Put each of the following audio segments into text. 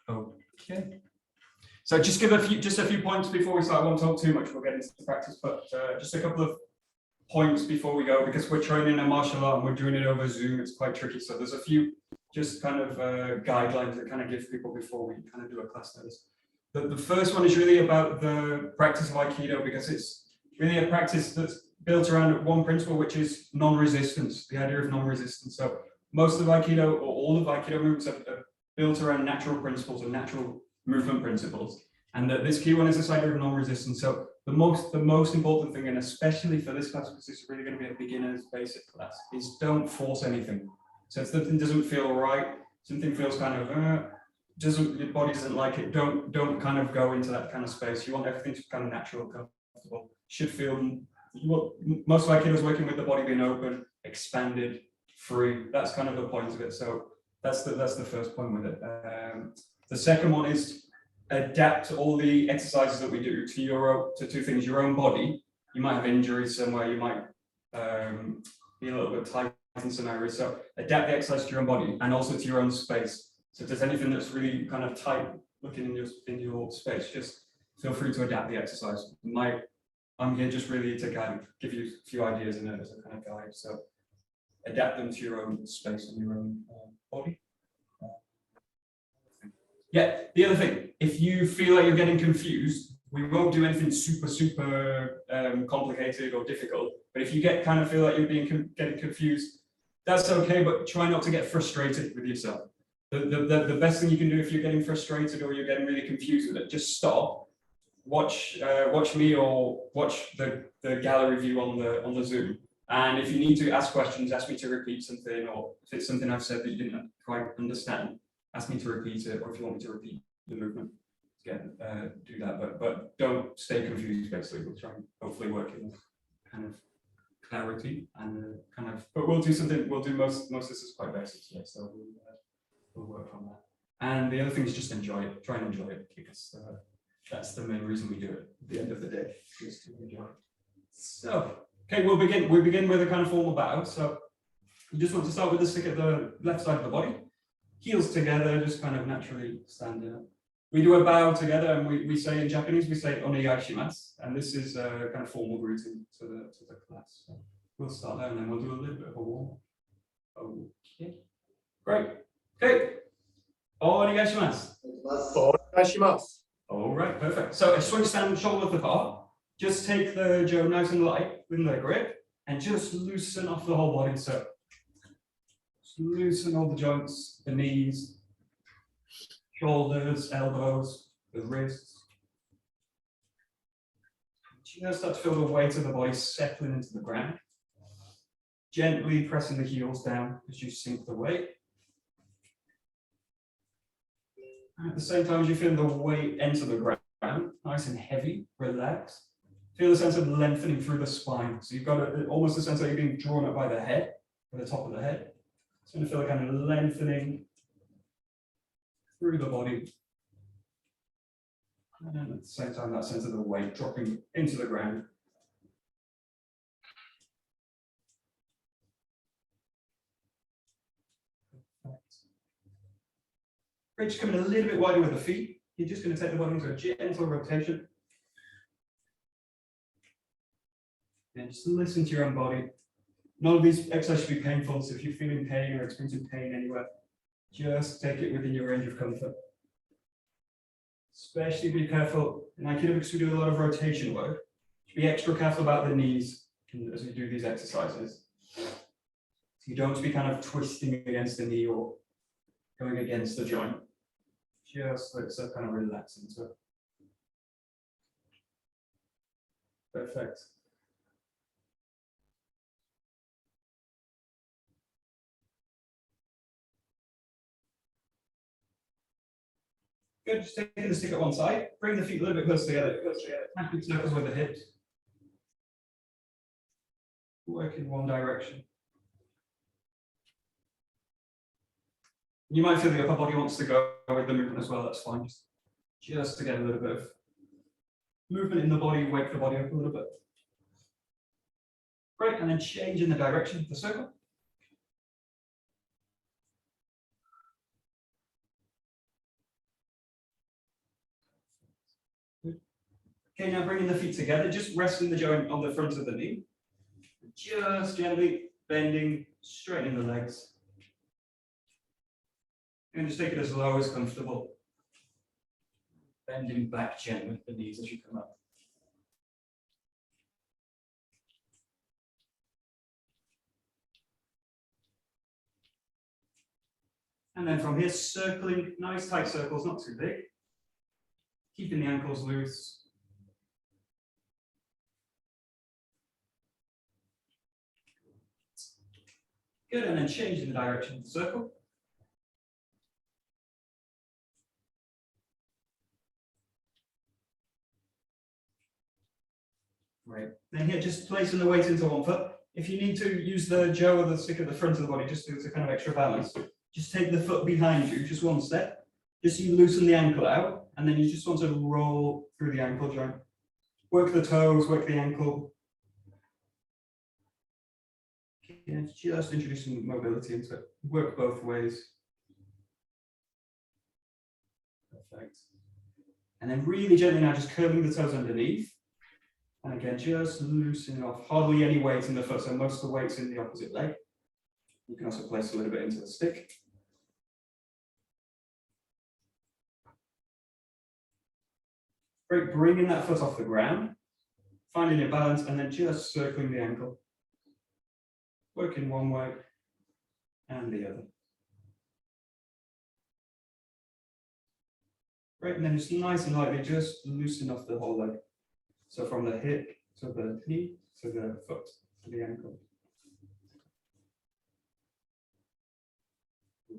Okay. So just give a few points before we start. I won't talk too much. We'll get into the practice, but just a couple of points before we go, because we're training a martial art and we're doing it over Zoom. It's quite tricky. So there's a few just kind of guidelines that kind of give people before we kind of do a class like this. The first one is really about the practice of Aikido, because it's really a practice that's built around one principle, which is non-resistance, the idea of non-resistance. So most of Aikido, or all of Aikido movements, are built around natural principles and natural movement principles. And this key one is this idea of non-resistance. So the most important thing, and especially for this class, because this is really going to be a beginner's basic class, is don't force anything. So if something doesn't feel right, something feels kind of your body doesn't like it, don't kind of go into that kind of space. You want everything to be kind of natural, comfortable. Should feel, most of Aikido is working with the body being open, expanded, free. That's kind of the point of it. So that's the first point with it. The second one is adapt all the exercises that we do to two things: your own body. You might have injuries somewhere, you might be a little bit tight in some areas. So adapt the exercise to your own body and also to your own space. So if there's anything that's really kind of tight looking in your space, just feel free to adapt the exercise. I'm here just really to kind of give you a few ideas in it as a kind of guide. So adapt them to your own space and your own body. Yeah, the other thing, if you feel like you're getting confused, we won't do anything super complicated or difficult. But if you kind of feel like you're getting confused, that's okay, but try not to get frustrated with yourself. The best thing you can do if you're getting frustrated or you're getting really confused with it, just stop, watch me or watch the gallery view on the Zoom. And if you need to ask questions, ask me to repeat something, or if it's something I've said that you didn't quite understand, ask me to repeat it, or if you want me to repeat the movement, again, do that. But don't stay confused. Basically, we'll try and hopefully work in kind of clarity and kind of. But we'll do something. We'll do most of this is quite basic today, so we'll work on that. And the other thing is just enjoy it. Try and enjoy it, because that's the main reason we do it. At the end of the day, just to enjoy it. So, okay, we'll begin with a kind of formal bow. So you just want to start with the stick at the left side of the body. Heels together, just kind of naturally standing up. We do a bow together, and we say in Japanese, we say onegaishimasu, and this is a kind of formal greeting to the class. So we'll start there, and then we'll do a little bit of a warm up. Okay, great. Okay, onegaishimasu. Onegaishimasu. All right, perfect. So I just want you to stand shoulder width apart. Just take the Joe nice and light with the grip, and just loosen off the whole body. So loosen all the joints, the knees, shoulders, elbows, the wrists. Just start to feel the weight of the body settling into the ground. Gently pressing the heels down as you sink the weight. And at the same time as you feel the weight enter the ground, nice and heavy, relax. Feel the sense of lengthening through the spine. So you've got almost a sense that you're being drawn up by the head, by the top of the head. It's going to feel kind of lengthening through the body. And at the same time, that sense of the weight dropping into the ground. Bridge coming a little bit wider with the feet. You're just going to take the body into a gentle rotation. And just listen to your own body. None of these exercises should be painful, so if you're feeling pain or experiencing pain anywhere, just take it within your range of comfort. Especially be careful, in Aikido, because we do a lot of rotation work, be extra careful about the knees as we do these exercises. So you don't want to be kind of twisting against the knee or going against the joint. Just let yourself kind of relax into it. Perfect. Good, just taking the stick at one side, bring the feet a little bit closer together, happy circles with the hips. Work in one direction. You might feel the upper body wants to go with the movement as well, that's fine. Just to get a little bit of movement in the body, wake the body up a little bit. Great, and then change in the direction of the circle. Okay, now bringing the feet together, just resting the joint on the front of the knee. Just gently bending, straightening the legs. And just take it as low as comfortable. Bending back gently with the knees as you come up. And then from here, circling, nice tight circles, not too big. Keeping the ankles loose. Good, and then changing the direction of the circle. Great. Then here, just placing the weight into one foot. If you need to use the 𝗀 or the stick at the front of the body, just to kind of extra balance, just take the foot behind you, just one step. Just so you loosen the ankle out, and then you just want to roll through the ankle joint. Work the toes, work the ankle. Yeah, just introducing mobility into it. Work both ways. Perfect. And then really gently now, just curling the toes underneath. And again, just loosening off. Hardly any weight in the foot, so most of the weight's in the opposite leg. You can also place a little bit into the stick. Great, bringing that foot off the ground, finding your balance, and then just circling the ankle. Working one way and the other. Great, and then just nice and lightly, just loosen off the whole leg. So from the hip to the knee to the foot to the ankle.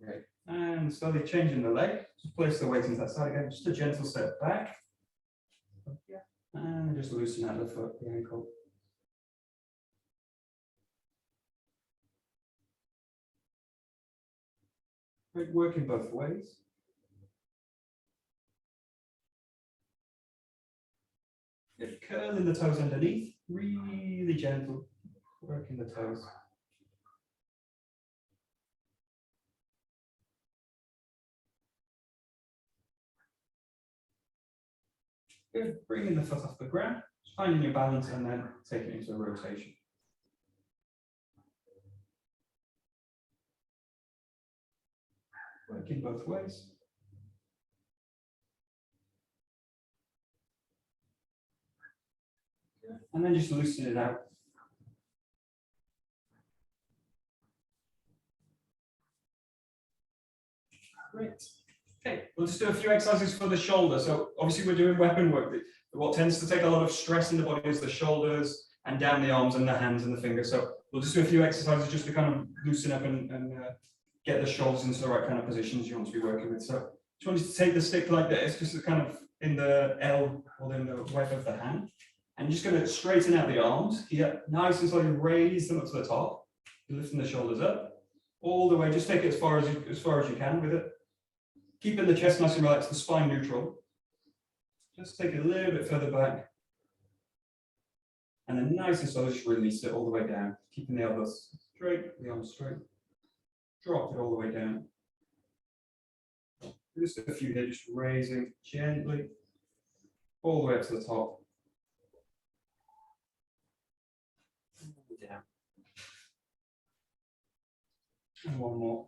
Great, and slowly changing the leg. Just place the weight into that side again, just a gentle step back. Yeah. And just loosen out the foot, the ankle. Great, working both ways. Good, curling the toes underneath, really gentle, working the toes. Good, bringing the foot off the ground, finding your balance and then taking it into a rotation. Working both ways. And then just loosen it out. Great. Okay, we'll just do a few exercises for the shoulder. So obviously we're doing weapon work. What tends to take a lot of stress in the body is the shoulders and down the arms and the hands and the fingers. So we'll just do a few exercises just to kind of loosen up and get the shoulders into the right kind of positions you want to be working with. So just want you to take the stick like this, just kind of in the L or in the web of the hand. And you're just going to straighten out the arms here, nice and slowly raise them up to the top. You're lifting the shoulders up all the way. Just take it as far as you can with it. Keeping the chest nice and relaxed, the spine neutral. Just take it a little bit further back. And then nice and slowly just release it all the way down. Keeping the elbows straight, the arms straight. Drop it all the way down. Just a few here, just raising gently all the way up to the top. Down. And one more.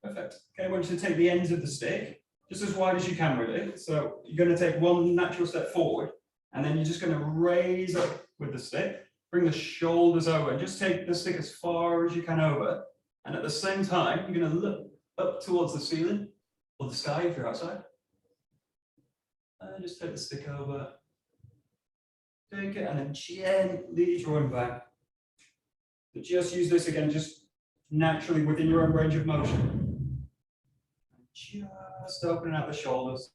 Perfect. Okay, I want you to take the ends of the stick just as wide as you can with it. So you're going to take one natural step forward, and then you're just going to raise up with the stick, bring the shoulders over, and just take the stick as far as you can over. And at the same time, you're going to look up towards the ceiling or the sky if you're outside. And just take the stick over, take it, and then gently drawing back. But just use this again, just naturally within your own range of motion. Just opening out the shoulders.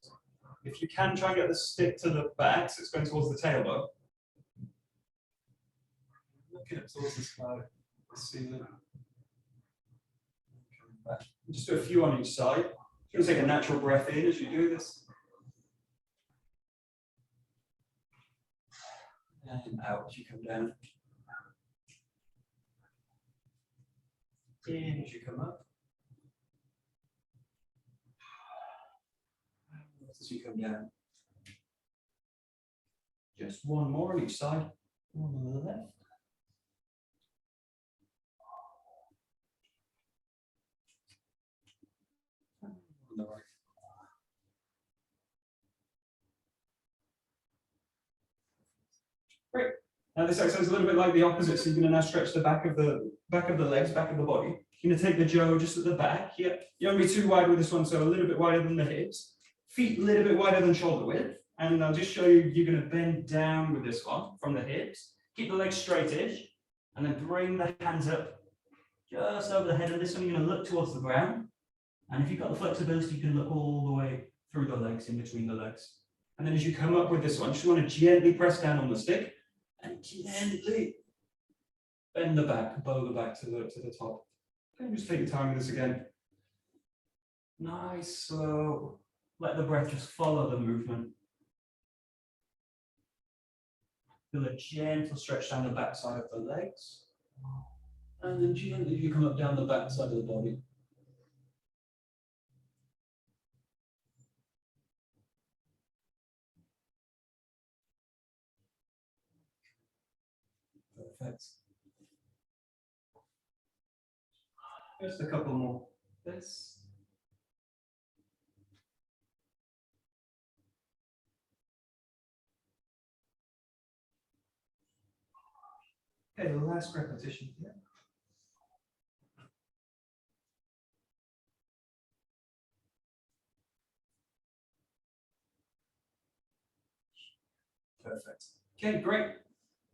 If you can, try and get the stick to the back, so it's going towards the tailbone. Looking up towards the sky, the ceiling. Just do a few on each side. You're going to take a natural breath in as you do this. And out as you come down. In as you come up. as you come down. Just one more on each side. One on the left. On the right. Great. Now this exercise is a little bit like the opposite, so you're going to now stretch the back of the legs, back of the body. You're going to take the 𝗄 just at the back here. You don't be too wide with this one, so a little bit wider than the hips. Feet a little bit wider than shoulder width. And I'll just show you, you're going to bend down with this one from the hips. Keep the legs straightish, and then bring the hands up just over the head. And this one, you're going to look towards the ground. And if you've got the flexibility, you can look all the way through the legs, in between the legs. And then as you come up with this one, just want to gently press down on the stick and gently bend the back, bow the back to the top. And just take your time with this again. Nice, slow. Let the breath just follow the movement. Feel a gentle stretch down the back side of the legs. And then gently you come up down the back side of the body. Perfect. Just a couple more. This. Okay, the last repetition here. Perfect. Okay, great.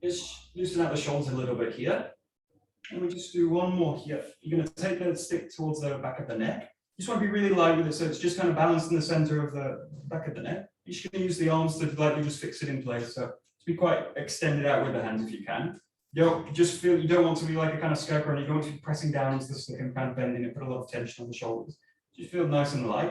Just loosen out the shoulders a little bit here. And we just do one more here. You're going to take the stick towards the back of the neck. You just want to be really light with it, so it's just kind of balanced in the center of the back of the neck. You're just going to use the arms to lightly just fix it in place. So to be quite extended out with the hands if you can. You don't want to be like a kind of 𝗙𝗏𝗃, and you don't want to be pressing down into the stick and kind of bending it, put a lot of tension on the shoulders. Just feel nice and light.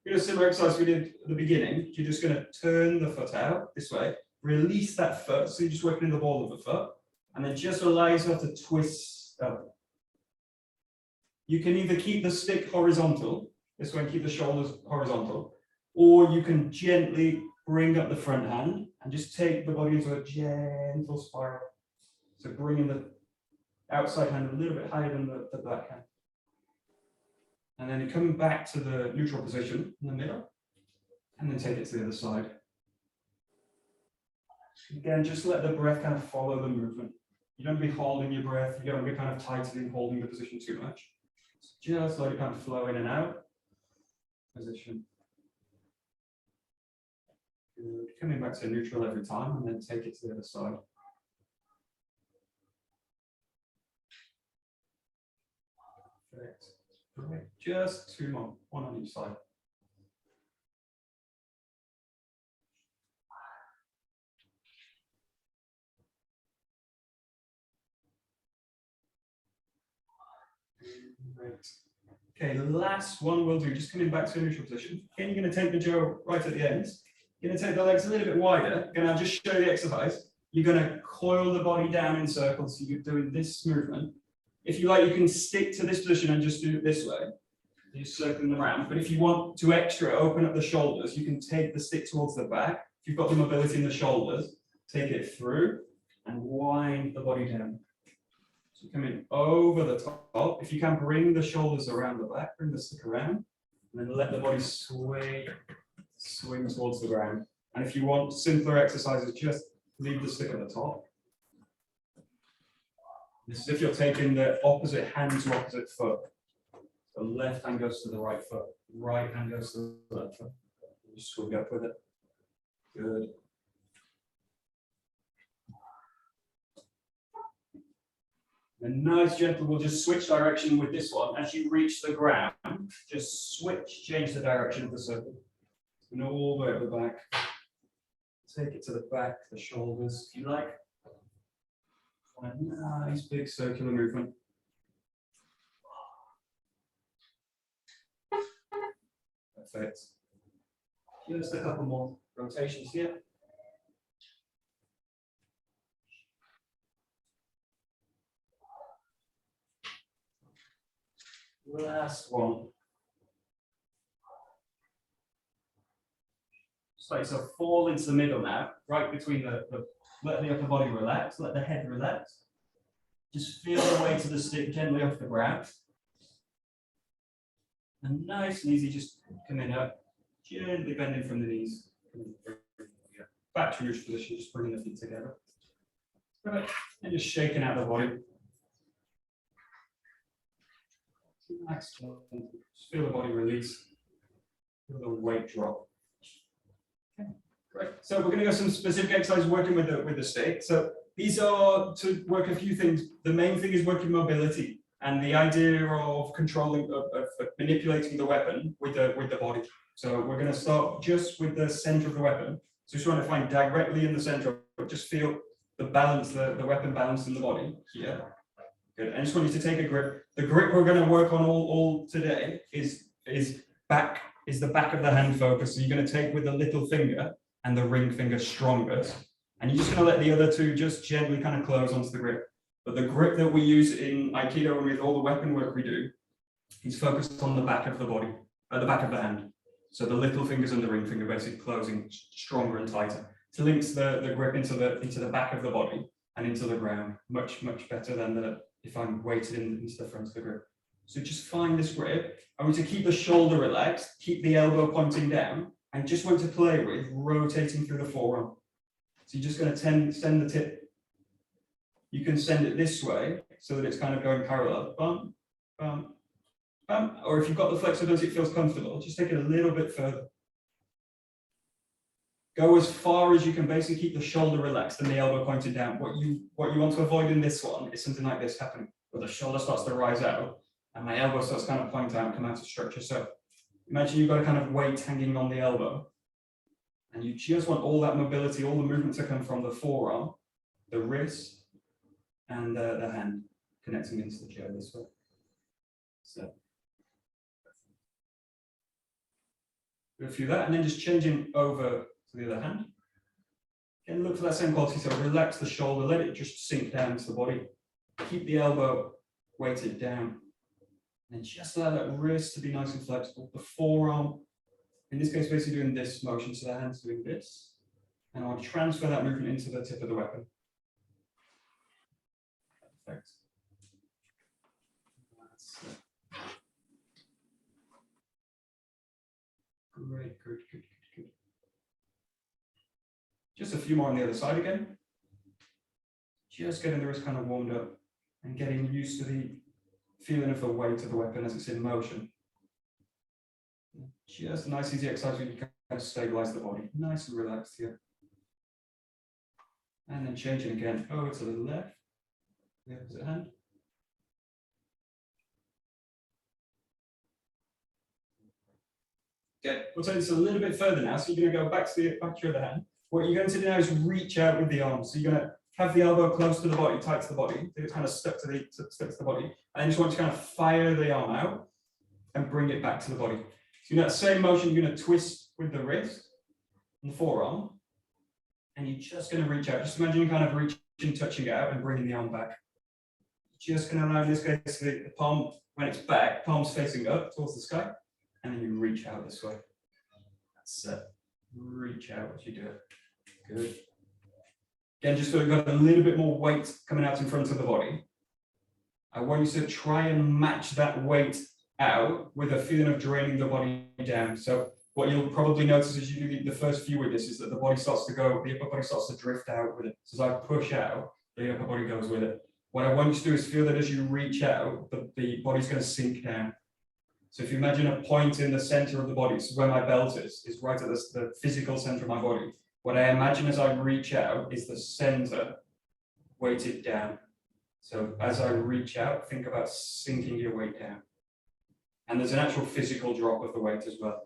You're going to similar exercise we did at the beginning. You're just going to turn the foot out this way, release that foot, so you're just working in the ball of the foot, and then just allow yourself to twist up. You can either keep the stick horizontal, this way, and keep the shoulders horizontal, or you can gently bring up the front hand and just take the body into a gentle spiral. So bringing the outside hand a little bit higher than the back hand. And then you're coming back to the neutral position in the middle, and then take it to the other side. Again, just let the breath kind of follow the movement. You don't be holding your breath, you don't be kind of tightening, holding the position too much. Just let it kind of flow in and out. Position. Good. Coming back to neutral every time, and then take it to the other side. Perfect. Great. Just two more, one on each side. Great. Okay, the last one we'll do, just coming back to a neutral position. Again, you're going to take the 𝗄 right at the ends. You're going to take the legs a little bit wider. Again, I'll just show you the exercise. You're going to coil the body down in circles, so you're doing this movement. If you like, you can stick to this position and just do it this way. You're circling around. But if you want to extra open up the shoulders, you can take the stick towards the back. If you've got the mobility in the shoulders, take it through and wind the body down. So come in over the top. If you can, bring the shoulders around the back, bring the stick around, and then let the body swing towards the ground. And if you want simpler exercises, just leave the stick at the top. This is if you're taking the opposite hand to opposite foot. The left hand goes to the right foot, right hand goes to the left foot. Just swing up with it. Good. And nice, gentle, we'll just switch direction with this one. As you reach the ground, just change the direction of the circle. And all the way at the back. Take it to the back, the shoulders, if you like. A nice big circular movement. Perfect. Just a couple more rotations here. Last one. Just like so, fall into the middle now, right between let the upper body relax, let the head relax. Just feel the weight of the stick gently off the ground. And nice and easy, just coming up, gently bending from the knees. Back to neutral position, just bringing the feet together. Right. And just shaking out the body. Excellent. Just feel the body release. Feel the weight drop. Okay, great. So we're going to go some specific exercises working with the stick. So these are to work a few things. The main thing is working mobility and the idea of controlling, of manipulating the weapon with the body. So we're going to start just with the center of the weapon. So just want to find directly in the center, but just feel the balance, the weapon balance in the body here. Good. I just want you to take a grip. The grip we're going to work on all today is the back of the hand focus. So you're going to take with the little finger and the ring finger strongest. And you're just going to let the other two just gently kind of close onto the grip. But the grip that we use in Aikido and with all the weapon work we do is focused on the back of the body, at the back of the hand. So the little fingers and the ring finger basically closing stronger and tighter. It links the grip into the back of the body and into the ground much better than if I'm weighted into the front of the grip. So just find this grip. I want you to keep the shoulder relaxed, keep the elbow pointing down, and just want to play with rotating through the forearm. So you're just going to send the tip. You can send it this way so that it's kind of going parallel. Bum, bum, bum. Or if you've got the flexibility, it feels comfortable, just take it a little bit further. Go as far as you can, basically keep the shoulder relaxed and the elbow pointed down. What you want to avoid in this one is something like this happening, where the shoulder starts to rise out and my elbow starts kind of point out and come out of structure. So imagine you've got a kind of weight hanging on the elbow, and you just want all that mobility, all the movement to come from the forearm, the wrist, and the hand connecting into the chair this way. So do a few of that, and then just changing over to the other hand. Again, look for that same quality. So relax the shoulder, let it just sink down into the body. Keep the elbow weighted down, and just allow that wrist to be nice and flexible. The forearm, in this case, basically doing this motion, so the hand's doing this, and I'll transfer that movement into the tip of the weapon. Perfect. Great, good. Just a few more on the other side again. Just getting the wrist kind of warmed up and getting used to the feeling of the weight of the weapon as it's in motion. Just a nice easy exercise where you can kind of stabilize the body, nice and relaxed here. And then changing again over to the left, the opposite hand. Okay, we'll take this a little bit further now. So you're going to go back to your other hand. What you're going to do now is reach out with the arms. So you're going to have the elbow close to the body, tight to the body. It's kind of stuck to the body. And you just want to kind of fire the arm out and bring it back to the body. So in that same motion, you're going to twist with the wrist and the forearm. And you're just going to reach out. Just imagine you kind of reaching, touching it out and bringing the arm back. Just going to allow, in this case, the palm, when it's back, palms facing up towards the sky. And then you reach out this way. That's it. Reach out as you do it. Good. Again, just so you've got a little bit more weight coming out in front of the body. I want you to try and match that weight out with a feeling of draining the body down. So what you'll probably notice as you do the first few with this is that the body starts to go, the upper body starts to drift out with it. So as I push out, the upper body goes with it. What I want you to do is feel that as you reach out, the body's going to sink down. So if you imagine a point in the center of the body, so where my belt is right at the physical center of my body. What I imagine as I reach out is the center weighted down. So as I reach out, think about sinking your weight down. And there's an actual physical drop of the weight as well.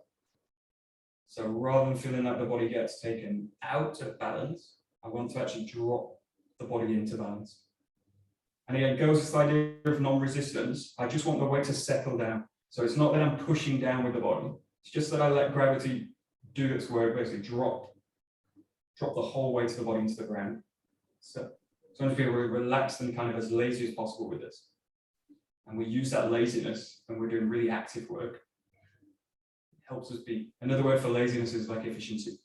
So rather than feeling like the body gets taken out of balance, I want to actually drop the body into balance. And again, it goes with this idea of non-resistance. I just want the weight to settle down. So it's not that I'm pushing down with the body. It's just that I let gravity do its work, basically drop the whole weight of the body into the ground. So I want to be really relaxed and kind of as lazy as possible with this. And we use that laziness when we're doing really active work. It helps us be. Another word for laziness is like efficiency.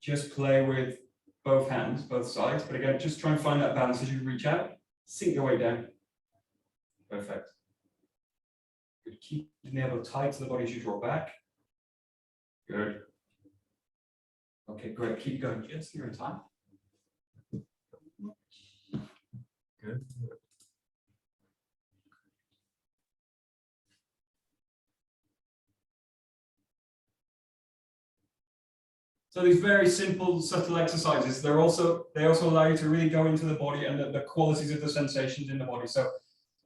Just play with both hands, both sides. But again, just try and find that balance as you reach out. Sink your way down. Perfect. Good. Keep the elbow tight to the body as you draw back. Good. Okay, great. Keep going just your own time. Good. So these very simple, subtle exercises, they also allow you to really go into the body and the qualities of the sensations in the body. So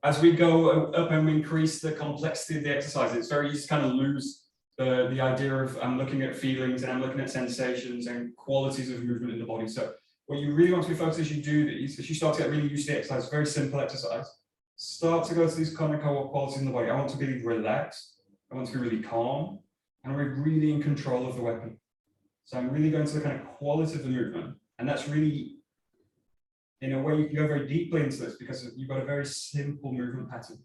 as we go up and we increase the complexity of the exercise, it's very easy to kind of lose the idea of I'm looking at feelings and I'm looking at sensations and qualities of movement in the body. So what you really want to be focused as you do these, as you start to get really used to the exercise, very simple exercise, start to go to these kind of qualities in the body. I want to be relaxed, I want to be really calm, and we're really in control of the weapon. So I'm really going to the kind of quality of the movement. And that's really, in a way, you can go very deeply into this because you've got a very simple movement pattern.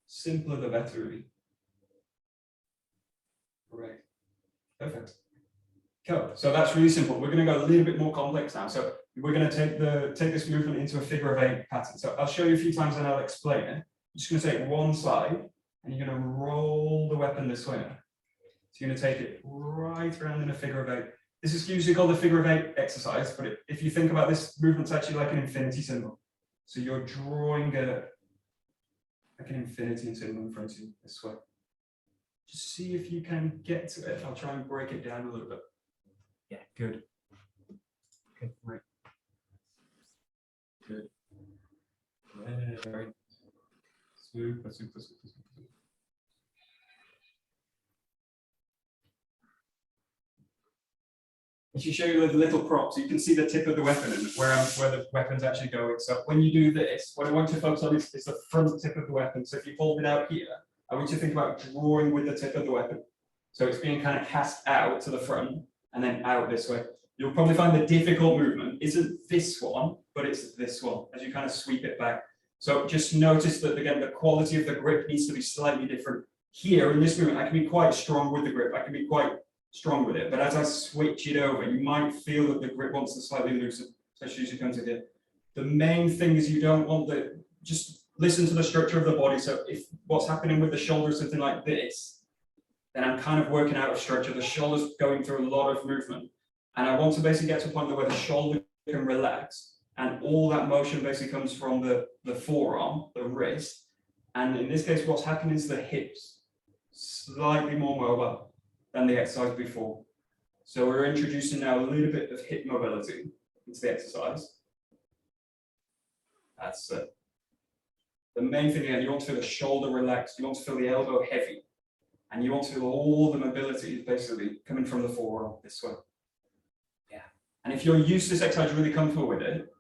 Simpler the better, really. Great. Perfect. Cool. So that's really simple. We're going to go a little bit more complex now. So we're going to take this movement into a figure of 8 pattern. So I'll show you a few times and I'll explain it. I'm just going to take one side and you're going to roll the weapon this way. So you're going to take it right around in a figure of 8. This is usually called the figure of 8 exercise, but if you think about this movement, it's actually like an infinity symbol. So you're drawing like an infinity symbol in front of you this way. Just see if you can get to it. I'll try and break it down a little bit. Yeah, good. Okay, right. Good. Very super, super, super, super. I should show you a little prop so you can see the tip of the weapon and where the weapon's actually going. So when you do this, what I want you to focus on is the front tip of the weapon. So if you hold it out here, I want you to think about drawing with the tip of the weapon. So it's being kind of cast out to the front and then out this way. You'll probably find the difficult movement isn't this one, but it's this one as you kind of sweep it back. So just notice that, again, the quality of the grip needs to be slightly different. Here in this movement, I can be quite strong with the grip. I can be quite strong with it, but as I switch it over, you might feel that the grip wants to slightly loosen, especially as you come to here. The main thing is you don't want just listen to the structure of the body. So if what's happening with the shoulder is something like this, then I'm kind of working out of structure. The shoulder's going through a lot of movement. And I want to basically get to a point where the shoulder can relax and all that motion basically comes from the forearm, the wrist. And in this case, what's happening is the hips, slightly more mobile than the exercise before. So we're introducing now a little bit of hip mobility into the exercise. That's it. The main thing again, you want to feel the shoulder relaxed, you want to feel the elbow heavy, and you want to feel all the mobility basically coming from the forearm this way. Yeah. And if you're used to this exercise, you're really comfortable with it,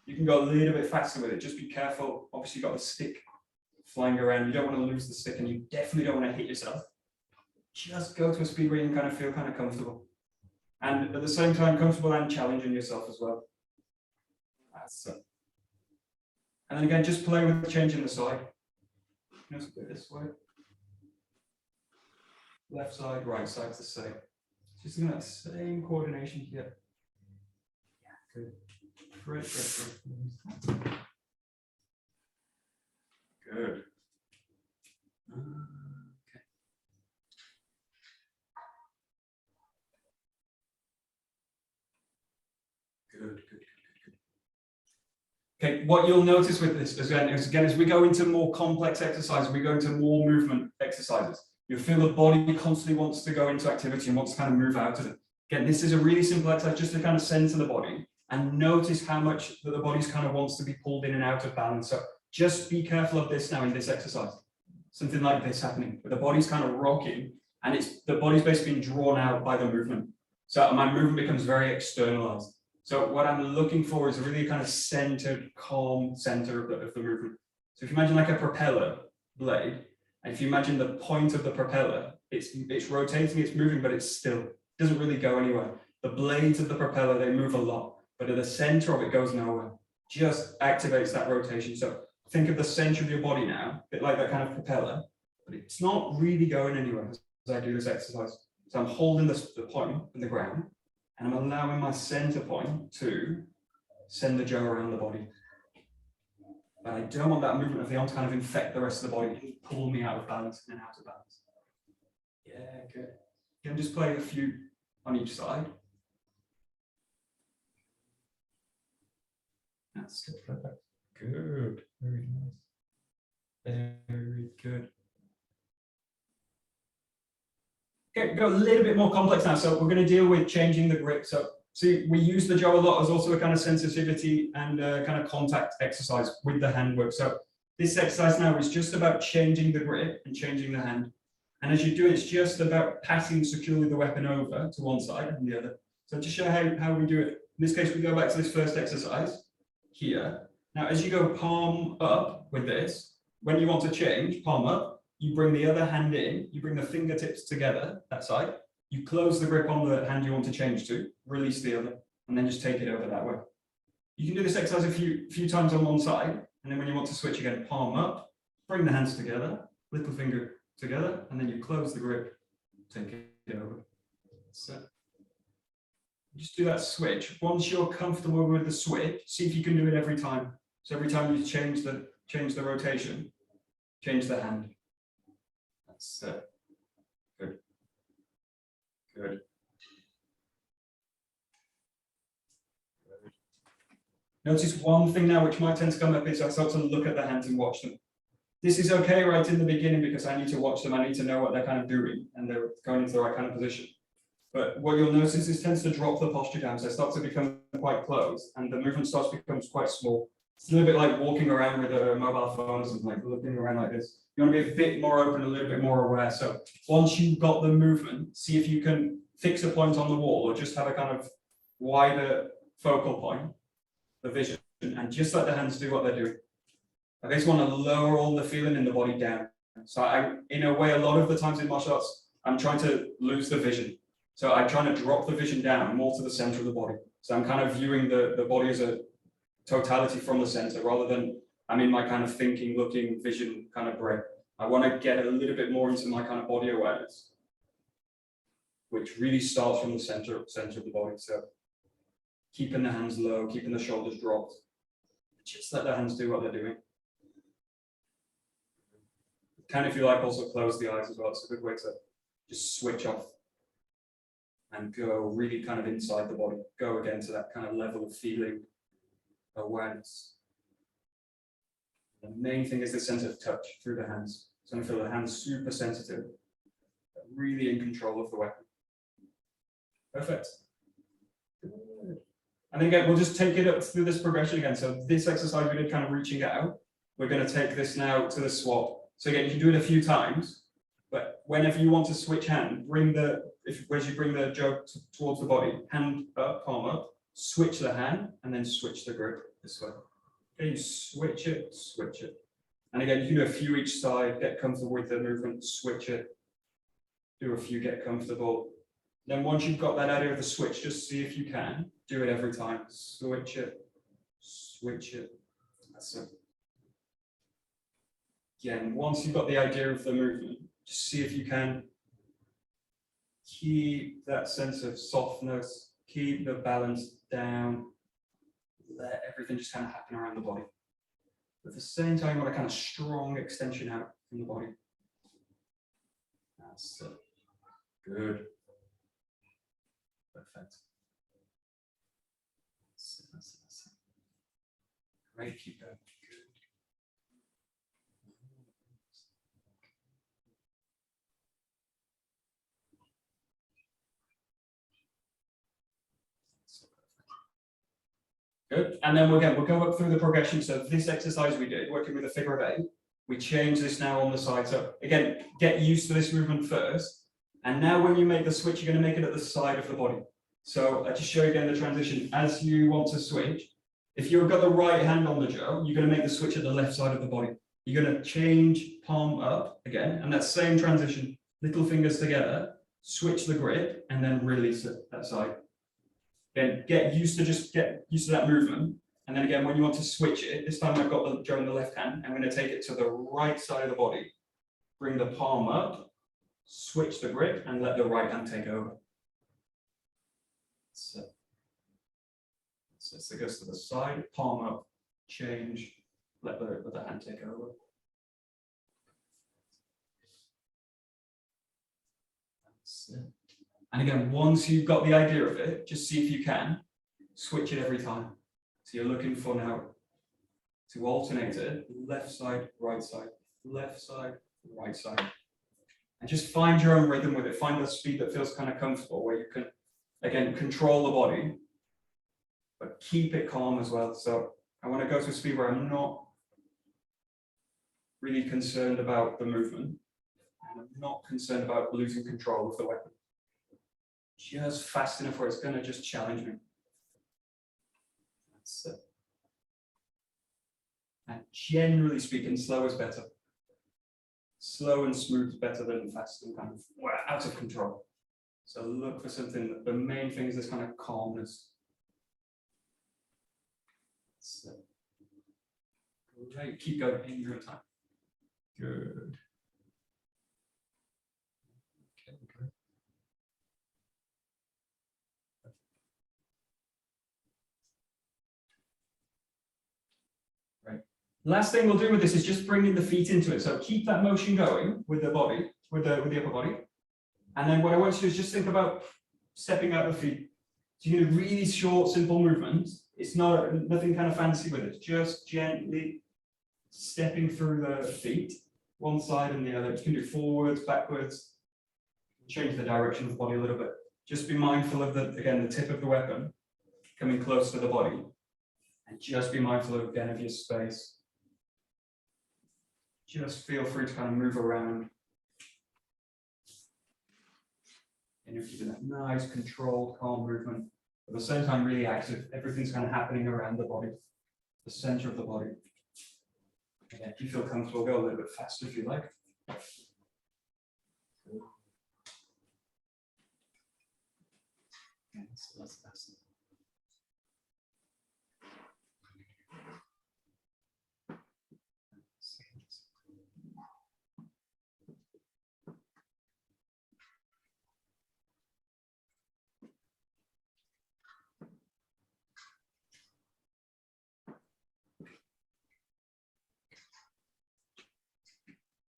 you can go a little bit faster with it. Just be careful. Obviously, you've got the stick flying around. You don't want to lose the stick, and you definitely don't want to hit yourself. Just go to a speed where you can kind of feel kind of comfortable. And at the same time, comfortable and challenging yourself as well. That's it. And then again, just play with changing the side. Just go this way. Left side, right side's the same. Just in that same coordination here. Yeah, good. Great. Good. Good. Okay, what you'll notice with this again, as we go into more complex exercises, we go into more movement exercises. You'll feel the body constantly wants to go into activity and wants to kind of move out of it. Again, this is a really simple exercise just to kind of center the body and notice how much that the body's kind of wants to be pulled in and out of balance. So just be careful of this now in this exercise. Something like this happening, where the body's kind of rocking and the body's basically being drawn out by the movement. So my movement becomes very externalized. So what I'm looking for is a really kind of centered, calm center of the movement. So if you imagine like a propeller blade, and if you imagine the point of the propeller, it's rotating, it's moving, but it's still, it doesn't really go anywhere. The blades of the propeller, they move a lot, but at the center of it goes nowhere. Just activates that rotation. So think of the center of your body now, a bit like that kind of propeller, but it's not really going anywhere as I do this exercise. So I'm holding the point in the ground, And I'm allowing my center point to send the 𝗀 around the body. But I don't want that movement of the arm to kind of infect the rest of the body and pull me out of balance and out of balance. Yeah, good. You can just play a few on each side. That's good, perfect. Good, very nice. Very good. Okay, go a little bit more complex now. So we're going to deal with changing the grip. So see, we use the 𝗀 a lot as also a kind of sensitivity and kind of contact exercise with the handwork. So this exercise now is just about changing the grip and changing the hand. And as you do it, it's just about passing securely the weapon over to one side and the other. So to show how we do it, in this case, we go back to this first exercise here. Now, as you go palm up with this, when you want to change, palm up, you bring the other hand in, you bring the fingertips together, that side, you close the grip on the hand you want to change to, release the other, and then just take it over that way. You can do this exercise a few times on one side, and then when you want to switch again, palm up, bring the hands together, little finger together, and then you close the grip, take it over. So just do that switch. Once you're comfortable with the switch, see if you can do it every time. So every time you change the rotation, change the hand. That's good. Good. Notice one thing now which might tend to come up is I start to look at the hands and watch them. This is okay right in the beginning because I need to watch them, I need to know what they're kind of doing and they're going into the right kind of position. But what you'll notice is this tends to drop the posture down, so it starts to become quite close and the movement starts to become quite small. It's a little bit like walking around with a mobile phone or something, like looking around like this. You want to be a bit more open, a little bit more aware. So once you've got the movement, see if you can fix a point on the wall or just have a kind of wider focal point, the vision, and just let the hands do what they're doing. I just want to lower all the feeling in the body down. So in a way, a lot of the times in martial arts, I'm trying to lose the vision. So I'm trying to drop the vision down more to the center of the body. So I'm kind of viewing the body as a totality from the center rather than I'm in my kind of thinking, looking, vision kind of brain. I want to get a little bit more into my kind of body awareness, which really starts from the center of the body. So keeping the hands low, keeping the shoulders dropped. Just let the hands do what they're doing. Can, if you like, also close the eyes as well. It's a good way to just switch off and go really kind of inside the body. Go again to that kind of level of feeling, awareness. The main thing is the sense of touch through the hands. So I feel the hands super sensitive, but really in control of the weapon. Perfect. Good. And then again, we'll just take it up through this progression again. So this exercise we did kind of reaching out. We're going to take this now to the swap. So again, you can do it a few times, but whenever you want to switch hand, as you bring the joke towards the body, hand up, palm up, switch the hand, and then switch the grip this way. Okay, you switch it. And again, you can do a few each side, get comfortable with the movement, switch it, do a few, get comfortable. Then once you've got that idea of the switch, just see if you can do it every time. Switch it. That's it. Again, once you've got the idea of the movement, just see if you can keep that sense of softness, keep the balance down, let everything just kind of happen around the body. But at the same time, you want a kind of strong extension out from the body. That's it. Good. Perfect. That's it. Great, keep going. Good. And then we'll go up through the progression. So this exercise we did, working with a figure of 8, we change this now on the side. So again, get used to this movement first. And now when you make the switch, you're going to make it at the side of the body. So I just show you again the transition. As you want to switch, if you've got the right hand on the 𝗀, you're going to make the switch at the left side of the body. You're going to change palm up again, and that same transition, little fingers together, switch the grip, and then release it that side. Again, get used to that movement. And then again, when you want to switch it, this time I've got the 𝗀 in the left hand. I'm going to take it to the right side of the body. Bring the palm up, switch the grip, and let the right hand take over. So it goes to the side, palm up, change, let the hand take over. That's it. And again, once you've got the idea of it, just see if you can switch it every time. So you're looking for now to alternate it, left side, right side, left side, right side. And just find your own rhythm with it. Find the speed that feels kind of comfortable, where you can, again, control the body, but keep it calm as well. So I want to go to a speed where I'm not really concerned about the movement, and I'm not concerned about losing control of the weapon. Just fast enough where it's going to just challenge me. That's it. And generally speaking, slow is better. Slow and smooth is better than fast and kind of out of control. So look for something that the main thing is this kind of calmness. So, great. Keep going in your own time. Good. Okay, good. Right. Last thing we'll do with this is just bringing the feet into it. So keep that motion going with the body, with the upper body. And then what I want you to do is just think about stepping out the feet. So you do really short, simple movements. It's nothing kind of fancy with it. Just gently stepping through the feet, one side and the other. You can do forwards, backwards, change the direction of the body a little bit. Just be mindful of the tip of the weapon coming close to the body. And just be mindful again of your space. Just feel free to kind of move around. And you're keeping that nice, controlled, calm movement. At the same time, really active. Everything's kind of happening around the body, the center of the body. Again, if you feel comfortable, go a little bit faster if you like. Yeah, that's fast.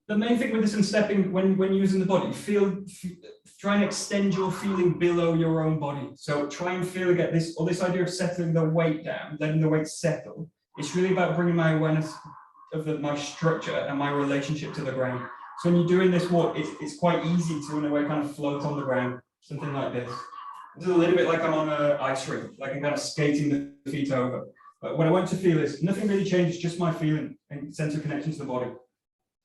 The main thing with this and stepping, when using the body, try and extend your feeling below your own body. So try and feel, get this idea of settling the weight down, letting the weight settle. It's really about bringing my awareness of my structure and my relationship to the ground. So when you're doing this walk, it's quite easy to, in a way, kind of float on the ground, something like this. It's a little bit like I'm on an ice rink, like I'm kind of skating the feet over. But what I want to feel is nothing really changes, just my feeling and sense of connection to the body.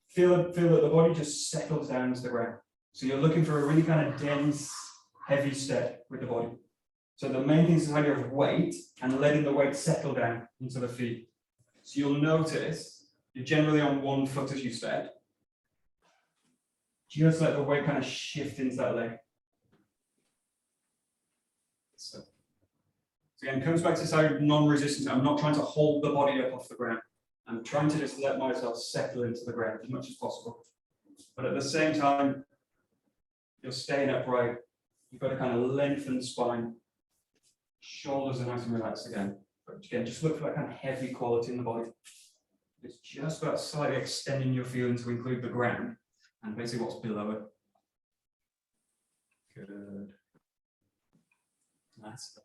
Feel that the body just settles down to the ground. So you're looking for a really kind of dense, heavy step with the body. So the main thing is this idea of weight and letting the weight settle down into the feet. So you'll notice you're generally on one foot as you step. Just let the weight kind of shift into that leg. So again, it comes back to this idea of non-resistance. I'm not trying to hold the body up off the ground. I'm trying to just let myself settle into the ground as much as possible. But at the same time, you're staying upright. You've got to kind of lengthen the spine. Shoulders are nice and relaxed again. But again, just look for that kind of heavy quality in the body. It's just about slightly extending your feeling to include the ground and basically what's below it. Good. Nice.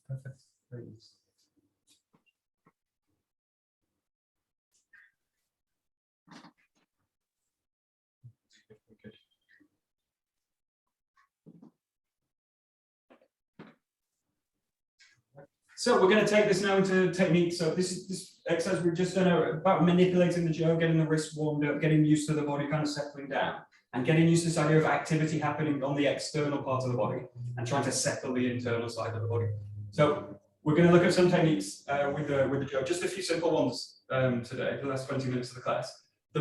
Perfect. Very nice. Good. So we're going to take this now into technique. So this exercise we've just done about manipulating the 𝗄, getting the wrists warmed up, getting used to the body kind of settling down, and getting used to this idea of activity happening on the external part of the body and trying to settle the internal side of the body. So we're going to look at some techniques with the 𝗄, just a few simple ones today, the last 20 minutes of the class. I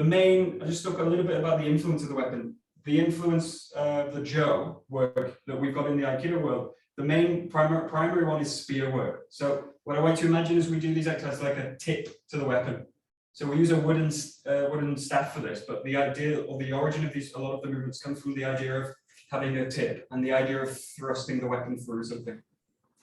just talk a little bit about the influence of the weapon. The influence of the 𝗄 work that we've got in the Aikido world, the main primary one is spear work. So what I want you to imagine is we do these exercises like a tip to the weapon. So we use a wooden staff for this, but the idea or the origin of a lot of the movements comes from the idea of having a tip and the idea of thrusting the weapon through something.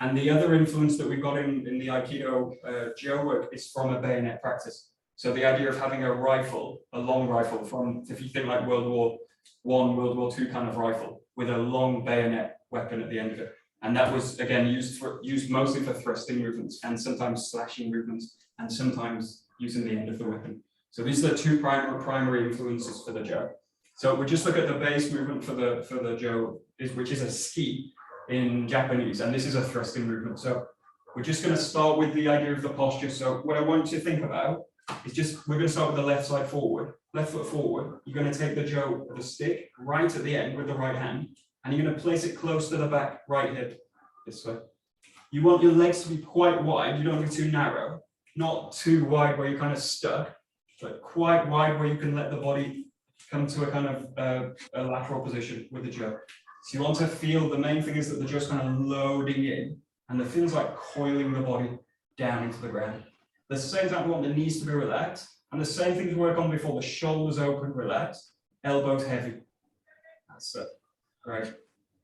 And the other influence that we've got in the Aikido Joe work is from a bayonet practice. So the idea of having a rifle, a long rifle from, if you think like World War I, World War II kind of rifle with a long bayonet weapon at the end of it. And that was, again, used mostly for thrusting movements and sometimes slashing movements and sometimes using the end of the weapon. So these are the two primary influences for the Jo. So we just look at the base movement for the Jo, which is a ski in Japanese, and this is a thrusting movement. So we're just going to start with the idea of the posture. So what I want you to think about is we're going to start with the left side forward, left foot forward. You're going to take the Jo, the stick, right at the end with the right hand, and you're going to place it close to the back right hip, this way. You want your legs to be quite wide. You don't want to be too narrow, not too wide where you're kind of stuck, but quite wide where you can let the body come to a kind of a lateral position with the Jo. So you want to feel, the main thing is that the Jo's kind of loading in, and the feels like coiling the body down into the ground. At the same time, we want the knees to be relaxed, and the same thing to work on before, the shoulders open, relaxed, elbows heavy. That's it. Right.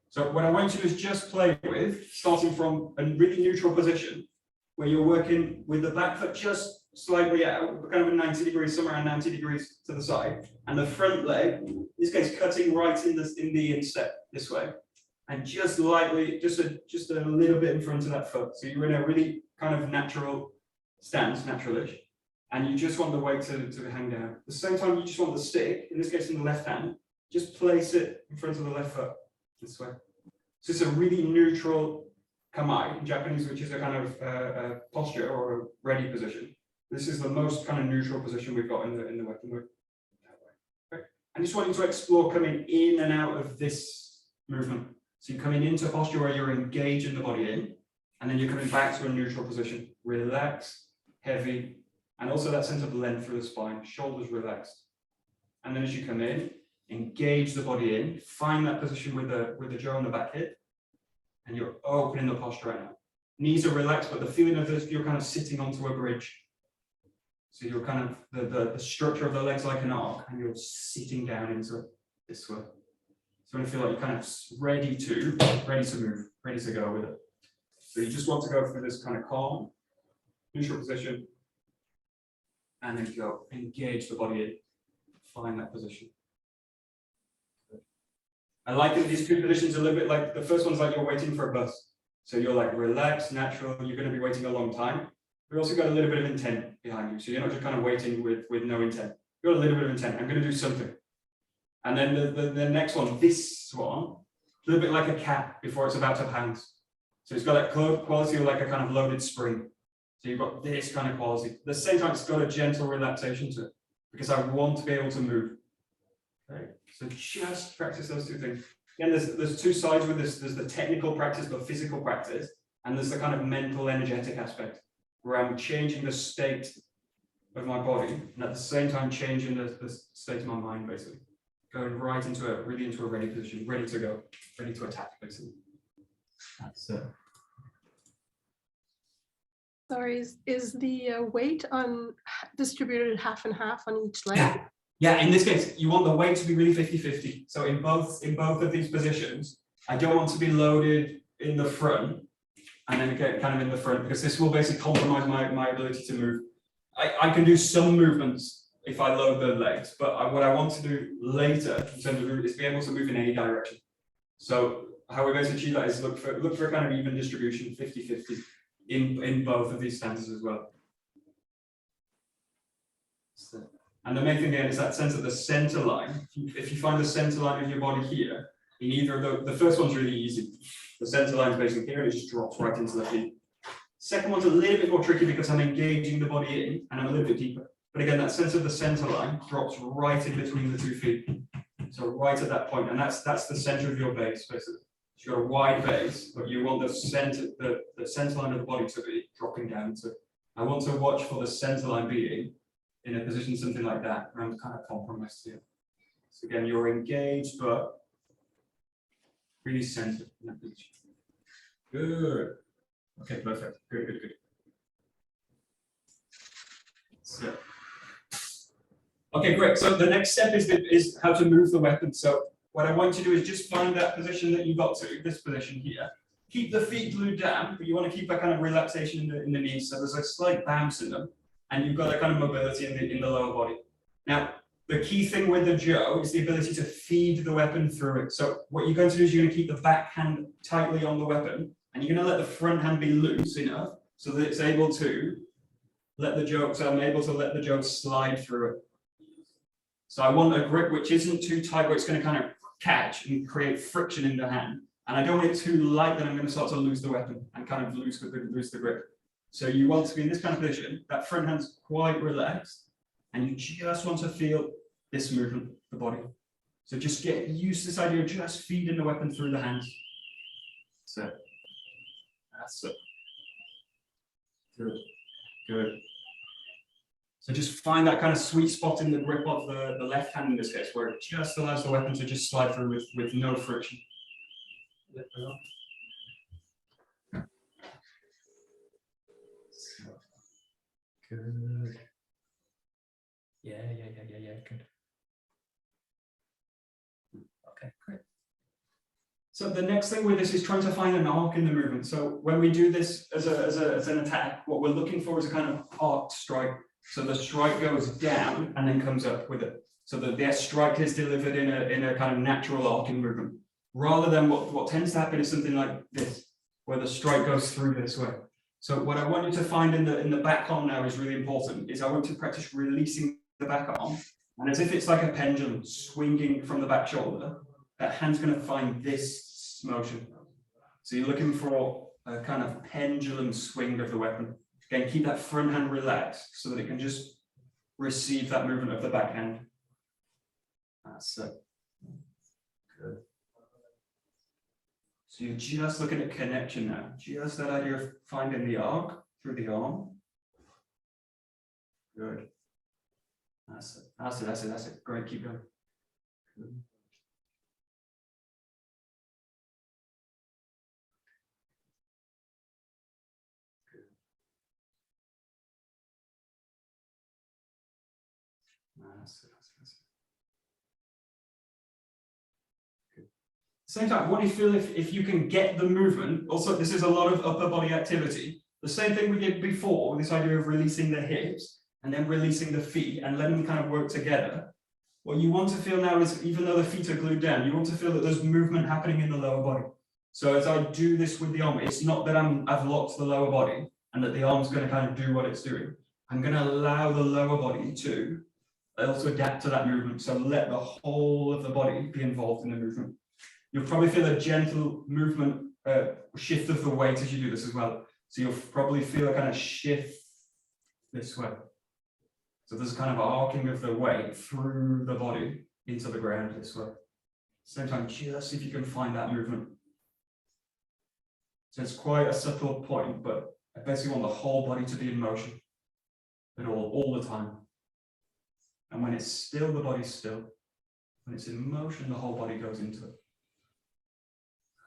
So what I want you to do is just play with, starting from a really neutral position, where you're working with the back foot just slightly out, kind of a 90 degrees, somewhere around 90 degrees to the side, and the front leg, in this case, cutting right in the instep this way, and just lightly, just a little bit in front of that foot. So you're in a really kind of natural stance, naturalish, and you just want the weight to hang down. At the same time, you just want the stick, in this case, in the left hand, just place it in front of the left foot this way. So it's a really neutral kamae in Japanese, which is a kind of posture or a ready position. This is the most kind of neutral position we've got in the weapon work. Okay. I just want you to explore coming in and out of this movement. So you're coming into posture where you're engaging the body in, and then you're coming back to a neutral position. Relaxed, heavy, and also that sense of length through the spine, shoulders relaxed. And then as you come in, engage the body in, find that position with the Jo on the back hip, and you're opening the posture right now. Knees are relaxed, but the feeling of this, you're kind of sitting onto a bridge. So you're kind of, the structure of the legs like an arc, and you're sitting down into it this way. So you feel like you're kind of ready to move, ready to go with it. So you just want to go through this kind of calm, neutral position, and then go engage the body in, find that position. I like that these two positions are a little bit like, the first one's like you're waiting for a bus. So you're like relaxed, natural, you're going to be waiting a long time. You've also got a little bit of intent behind you. So you're not just kind of waiting with no intent. You've got a little bit of intent. I'm going to do something. And then the next one, this one, a little bit like a cat before it's about to pounce. So it's got that quality of like a kind of loaded spring. So you've got this kind of quality. At the same time, it's got a gentle relaxation to it because I want to be able to move. Okay. So just practice those two things. Again, there's two sides with this. There's the technical practice, the physical practice, and there's the kind of mental, energetic aspect where I'm changing the state of my body and at the same time changing the state of my mind, basically. Going right into a ready position, ready to go, ready to attack, basically. That's it. Sorry, is the weight distributed half and half on each leg? Yeah. Yeah, in this case, you want the weight to be really 50-50. So in both of these positions, I don't want to be loaded in the front and then get kind of in the front because this will basically compromise my ability to move. I can do some movements if I load the legs, but what I want to do later in terms of move is be able to move in any direction. So how we're going to achieve that is look for a kind of even distribution, 50-50 in both of these stances as well. And the main thing again is that sense of the center line. If you find the center line of your body here, in either of the first one's really easy. The center line is basically here and it just drops right into the feet. Second one's a little bit more tricky because I'm engaging the body in and I'm a little bit deeper. But again, that sense of the center line drops right in between the 2 feet. So right at that point, and that's the center of your base, basically. So you've got a wide base, but you want the center line of the body to be dropping down. So I want to watch for the center line being in a position something like that, around kind of compromise here. So again, you're engaged, but really centered in that position. Good. Okay, perfect. Good. So Okay, great. So the next step is how to move the weapon. So what I want you to do is just find that position that you got to, this position here. Keep the feet glued down, but you want to keep that kind of relaxation in the knees. So there's a slight bounce in them, and you've got that kind of mobility in the lower body. Now, the key thing with the 𝗄 is the ability to feed the weapon through it. So what you're going to do is you're going to keep the back hand tightly on the weapon, and you're going to let the front hand be loose enough so that it's able to let the 𝗄, so I'm able to let the 𝗄 slide through it. So I want a grip which isn't too tight, where it's going to kind of catch and create friction in the hand. And I don't want it too light that I'm going to start to lose the weapon and kind of lose the grip. So you want to be in this kind of position, that front hand's quite relaxed, and you just want to feel this movement, the body. So just get used to this idea of just feeding the weapon through the hands. So that's it. Good, good. So just find that kind of sweet spot in the grip of the left hand in this case, where it just allows the weapon to just slide through with no friction. Good. Yeah, good. Okay, great. So the next thing with this is trying to find an arc in the movement. So when we do this as an attack, what we're looking for is a kind of arc strike. So the strike goes down and then comes up with it. So that their strike is delivered in a kind of natural arcing movement, rather than what tends to happen is something like this, where the strike goes through this way. So what I want you to find in the back arm now is really important, is I want to practice releasing the back arm, and as if it's like a pendulum swinging from the back shoulder, that hand's going to find this motion. So you're looking for a kind of pendulum swing of the weapon. Again, keep that front hand relaxed so that it can just receive that movement of the back hand. That's it. Good. So you're just looking at connection now. Just that idea of finding the arc through the arm. Good. That's it. That's it. Great. Keep going. Good. That's it. Same time, what do you feel if you can get the movement? Also, this is a lot of upper body activity. The same thing we did before, this idea of releasing the hips and then releasing the feet and letting them kind of work together. What you want to feel now is, even though the feet are glued down, you want to feel that there's movement happening in the lower body. So as I do this with the arm, it's not that I've locked the lower body and that the arm's going to kind of do what it's doing. I'm going to allow the lower body to also adapt to that movement. So let the whole of the body be involved in the movement. You'll probably feel a gentle movement, shift of the weight as you do this as well. So you'll probably feel a kind of shift this way. So there's a kind of arcing of the weight through the body into the ground this way. Same time, just see if you can find that movement. So it's quite a subtle point, but I basically want the whole body to be in motion at all the time. And when it's still, the body's still. When it's in motion, the whole body goes into it.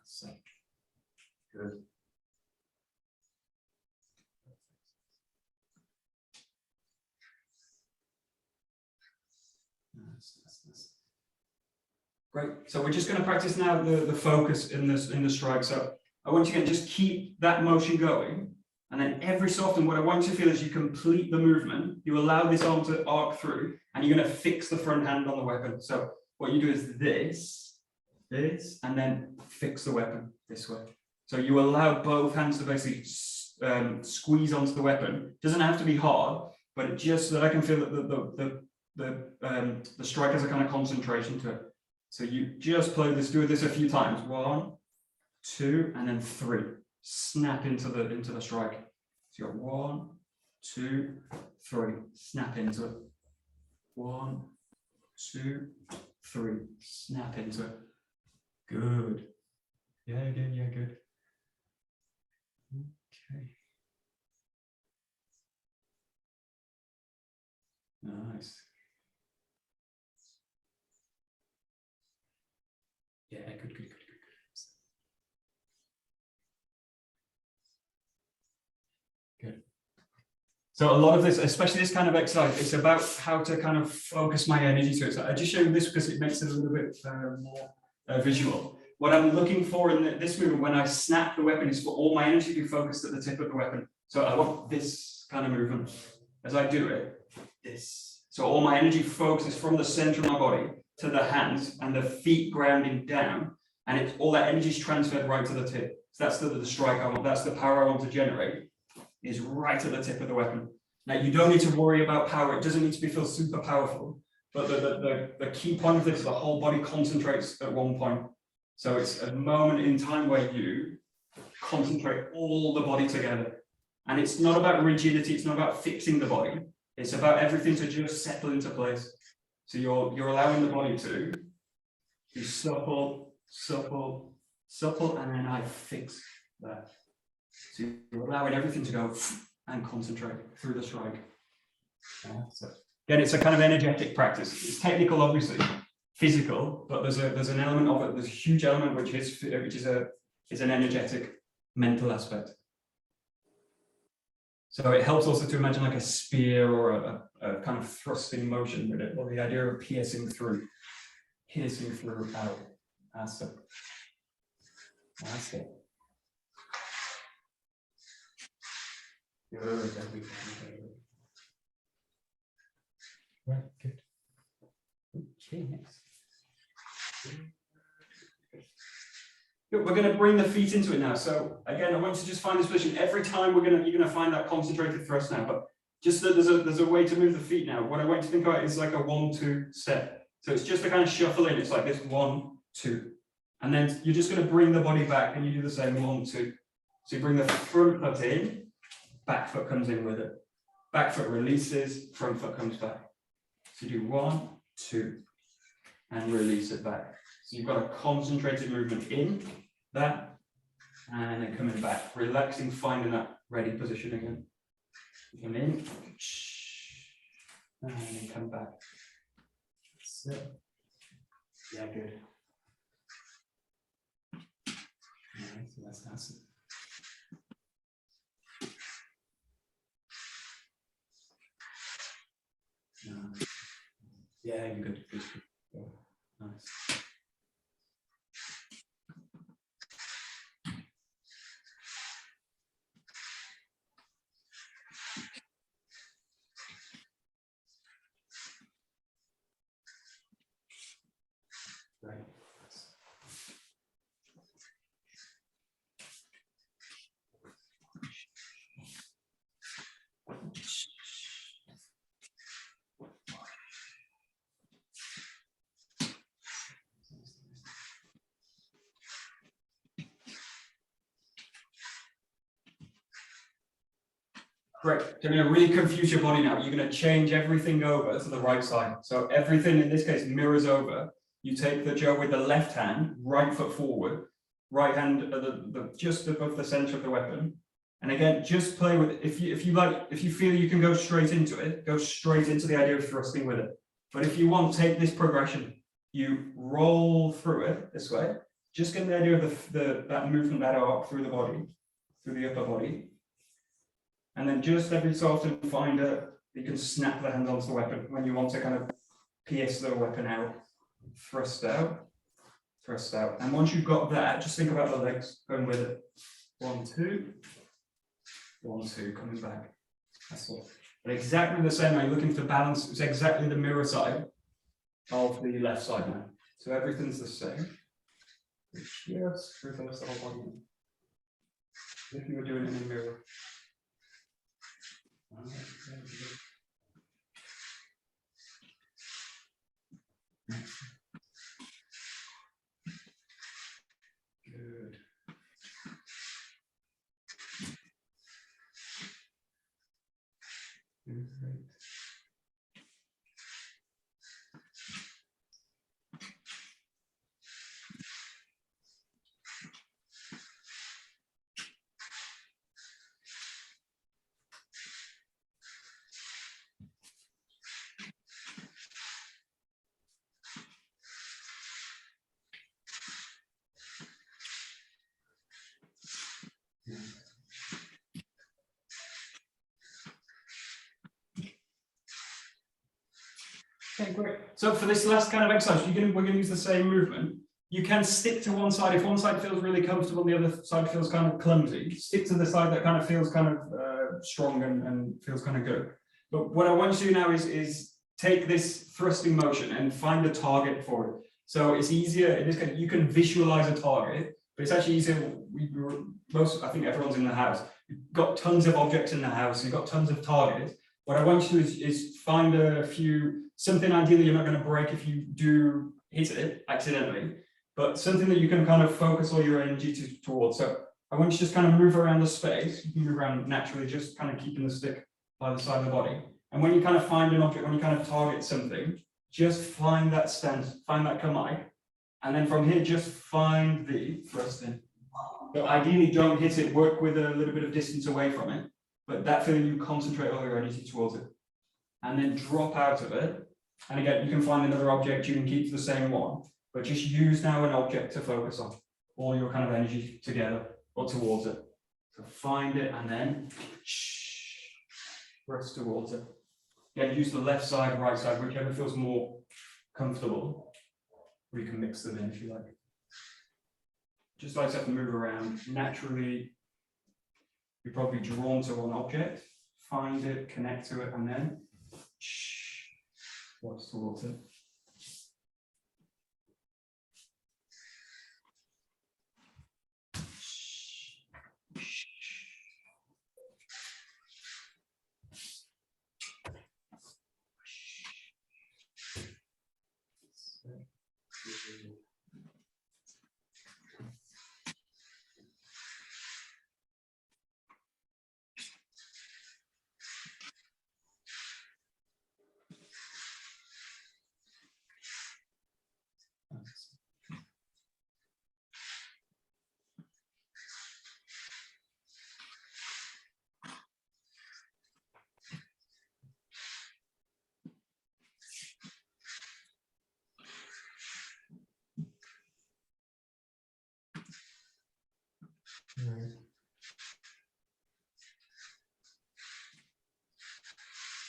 So, good. Great. So we're just going to practice now the focus in the strike. So I want you to just keep that motion going, and then every so often, what I want you to feel is you complete the movement. You allow this arm to arc through, and you're going to fix the front hand on the weapon. So what you do is this, and then fix the weapon this way. So you allow both hands to basically squeeze onto the weapon. It doesn't have to be hard, but it just so that I can feel that the strike has a kind of concentration to it. So you just play this, do this a few times. 1, 2, and then 3. Snap into the strike. So you got 1, 2, 3. Snap into it. 1, 2, 3. Snap into it. Good. Yeah, good. Okay. Nice. Yeah, good. Good. So a lot of this, especially this kind of exercise, it's about how to kind of focus my energy to it. So I just show you this because it makes it a little bit more visual. What I'm looking for in this movement when I snap the weapon is for all my energy to be focused at the tip of the weapon. So I want this kind of movement as I do it. This. So all my energy focuses from the center of my body to the hands and the feet grounding down, and all that energy is transferred right to the tip. So that's the strike I want. That's the power I want to generate. Is right at the tip of the weapon. Now you don't need to worry about power. It doesn't need to feel super powerful. But the key point of this is the whole body concentrates at one point. So it's a moment in time where you concentrate all the body together. And it's not about rigidity. It's not about fixing the body. It's about everything to just settle into place. So you're allowing the body to be supple, supple, supple, and then I fix that. So you're allowing everything to go and concentrate through the strike. So again, it's a kind of energetic practice. It's technical, obviously, physical, but there's an element of it. There's a huge element which is an energetic, mental aspect. So it helps also to imagine like a spear or a kind of thrusting motion with it, or the idea of piercing through out. That's it. That's it. Good. Right, good. Okay, next. Good. We're going to bring the feet into it now. So again, I want you to just find this position. Every time you're going to find that concentrated thrust now, but just that there's a way to move the feet now. What I want you to think about is like a 1-2 step. So it's just a kind of shuffle in. It's like this 1, 2, and then you're just going to bring the body back, and you do the same 1, 2. So you bring the front foot in. Back foot comes in with it. Back foot releases, front foot comes back. So you do 1, 2, and release it back. So you've got a concentrated movement in that, and then coming back, relaxing, finding that ready position again. Come in, and then come back. So, yeah, good. Alright, so that's it. Yeah, you're good. Good. Oh, nice. Right. Great. You're going to really confuse your body now. You're going to change everything over to the right side. So everything in this case mirrors over. You take the 𝗄 with the left hand, right foot forward, right hand just above the center of the weapon. And again, just play with it. If you feel you can go straight into it, go straight into the idea of thrusting with it. But if you want, take this progression. You roll through it this way. Just get the idea of that movement, that arc through the body, through the upper body. And then just every so often find you can snap the hand onto the weapon when you want to kind of pierce the weapon out, thrust out, thrust out. And once you've got that, just think about the legs going with it. 1, 2, 1, 2, coming back. That's it. But exactly the same way, you're looking to balance, it's exactly the mirror side of the left side now. So everything's the same. Just reverse the whole body. If you were doing it in a mirror. Good. Great. Okay, great. So for this last kind of exercise, we're going to use the same movement. You can stick to one side. If one side feels really comfortable and the other side feels kind of clumsy, stick to the side that kind of feels kind of strong and feels kind of good. But what I want you to do now is take this thrusting motion and find a target for it. So it's easier, in this case, you can visualize a target, but it's actually easier. I think everyone's in the house. You've got tons of objects in the house, you've got tons of targets. What I want you to do is find a few, something ideally you're not going to break if you do hit it accidentally, but something that you can kind of focus all your energy towards. So I want you to just kind of move around the space. You can move around naturally, just kind of keeping the stick by the side of the body. And when you kind of find an object, when you kind of target something, just find that stance, find that 𝗙𝗏𝗍. And then from here, just find the thrusting. So ideally, don't hit it, work with a little bit of distance away from it, but that feeling, you concentrate all your energy towards it. And then drop out of it. And again, you can find another object, you can keep the same one, but just use now an object to focus on. All your kind of energy together or towards it. So find it and then press towards it. Again, use the left side, right side, whichever feels more comfortable. Or you can mix them in if you like. Just like to move around. Naturally, you're probably drawn to one object. Find it, connect to it, and then watch towards it.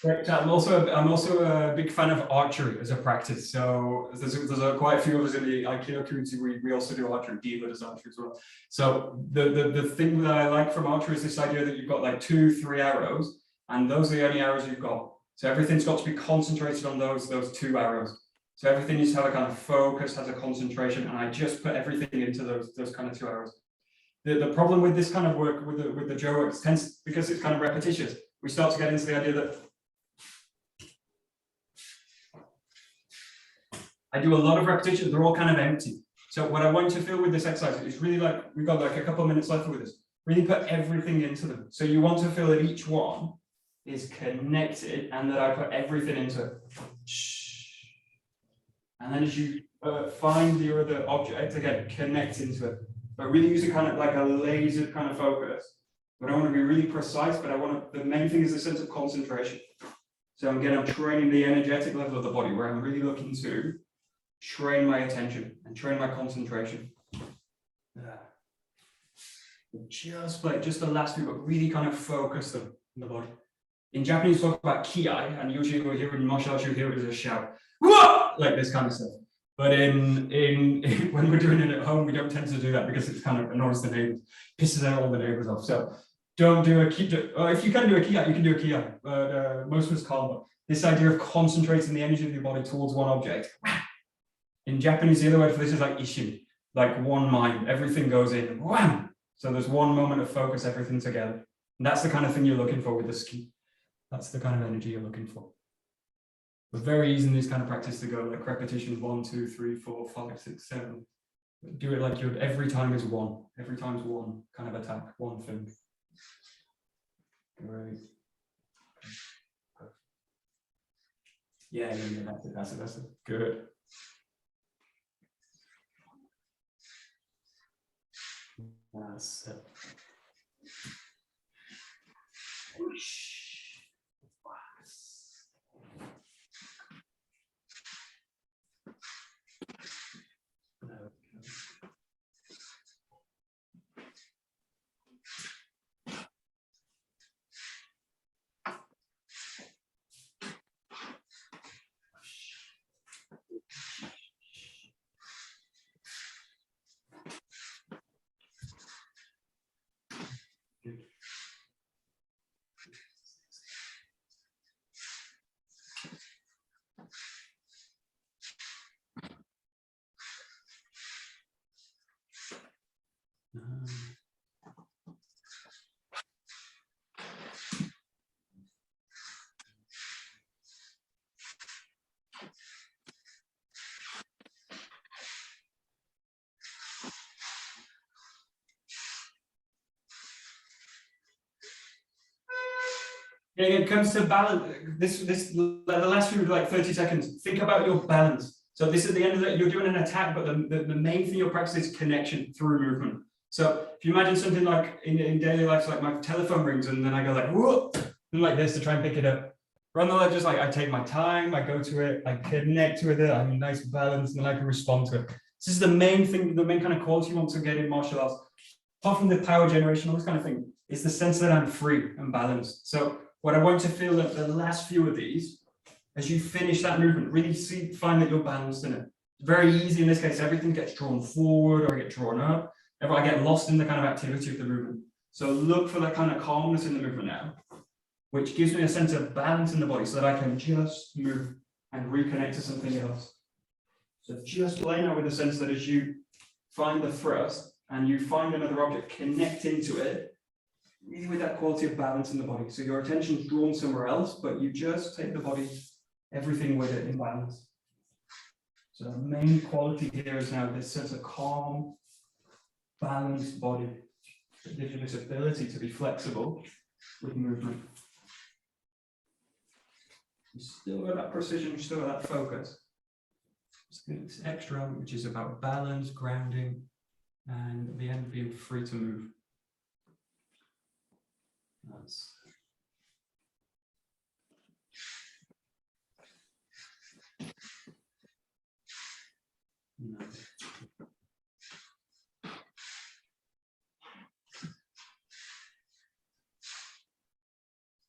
Great. I'm also a big fan of archery as a practice. So there's quite a few of us in the Aikido community. We also do archery. 𝗙𝗲𝗍𝗘 does archery as well. So the thing that I like from archery is this idea that you've got like 2-3 arrows, and those are the only arrows you've got. So everything's got to be concentrated on those 2 arrows. So everything needs to have a kind of focus, has a concentration, and I just put everything into those kind of 2 arrows. The problem with this kind of work with the 𝗙𝗲𝗍 tends, because it's kind of repetitious, we start to get into the idea that I do a lot of repetitions, they're all kind of empty. So what I want you to feel with this exercise is really like, we've got like a couple of minutes left with this, really put everything into them. So you want to feel that each one is connected and that I put everything into it. And then as you find your other object, again, connect into it. But really use a kind of like a laser kind of focus. But I want to be really precise, but the main thing is a sense of concentration. So again, I'm training the energetic level of the body where I'm really looking to train my attention and train my concentration. Just the last few, but really kind of focus them in the body. In Japanese, we talk about kiai, and usually we hear in martial arts, you hear it as a shout, like this kind of stuff. But when we're doing it at home, we don't tend to do that because it kind of annoys the neighbors, pisses out all the neighbors off. So don't do a kiai. If you can do a kiai, you can do a kiai. But most of us can't. But this idea of concentrating the energy of your body towards one object. In Japanese, the other word for this is like ishin, like one mind. Everything goes in. Wham! So there's one moment of focus, everything together. And that's the kind of thing you're looking for with the ski. That's the kind of energy you're looking for. But very easy in this kind of practice to go like repetitions 1, 2, 3, 4, 5, 6, 7. Do it like every time is one. Every time is one kind of attack, one thing. Great. Yeah, that's it. Good. That's it. And it comes to balance. The last few like 30 seconds. Think about your balance. So this is the end of it. You're doing an attack, but the main thing you're practicing is connection through movement. So if you imagine something like in daily life, like my telephone rings and then I go like whoa, and like this to try and pick it up. Run the leg, just like I take my time, I go to it, I connect with it, I'm in nice balance, and then I can respond to it. This is the main thing, the main kind of quality you want to get in martial arts. Apart from the power generation, all this kind of thing, it's the sense that I'm free and balanced. So what I want to feel that the last few of these, as you finish that movement, really find that you're balanced in it. It's very easy in this case, everything gets drawn forward or I get drawn up. I get lost in the kind of activity of the movement. So look for that kind of calmness in the movement now, which gives me a sense of balance in the body so that I can just move and reconnect to something else. So just play now with the sense that as you find the thrust and you find another object, connect into it, really with that quality of balance in the body. So your attention's drawn somewhere else, but you just take the body, everything with it in balance. So the main quality here is now this sense of calm, balanced body that gives you this ability to be flexible with movement. You still got that precision, you still got that focus. This extra, which is about balance, grounding, and at the end being free to move. That's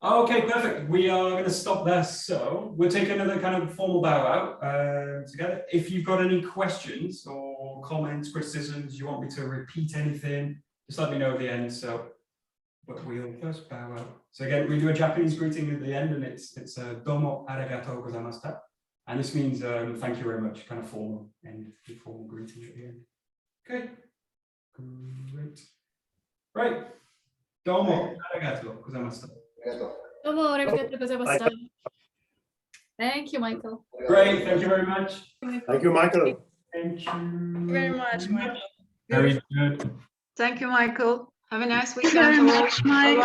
okay, perfect. We are going to stop there. So we'll take another kind of formal bow out together. If you've got any questions or comments, criticisms, you want me to repeat anything, just let me know at the end. So, but we'll first bow out. So again, we do a Japanese greeting at the end, and it's domo arigatou gozaimashita. And this means thank you very much, kind of formal and formal greeting at the end. Okay, great. Right. Domo arigatou gozaimashita. Thank you, Michael. Great, thank you very much. Thank you, Michael. Thank you very much. Very good. Thank you, Michael. Have a nice Thank you weekend. very much, Mike.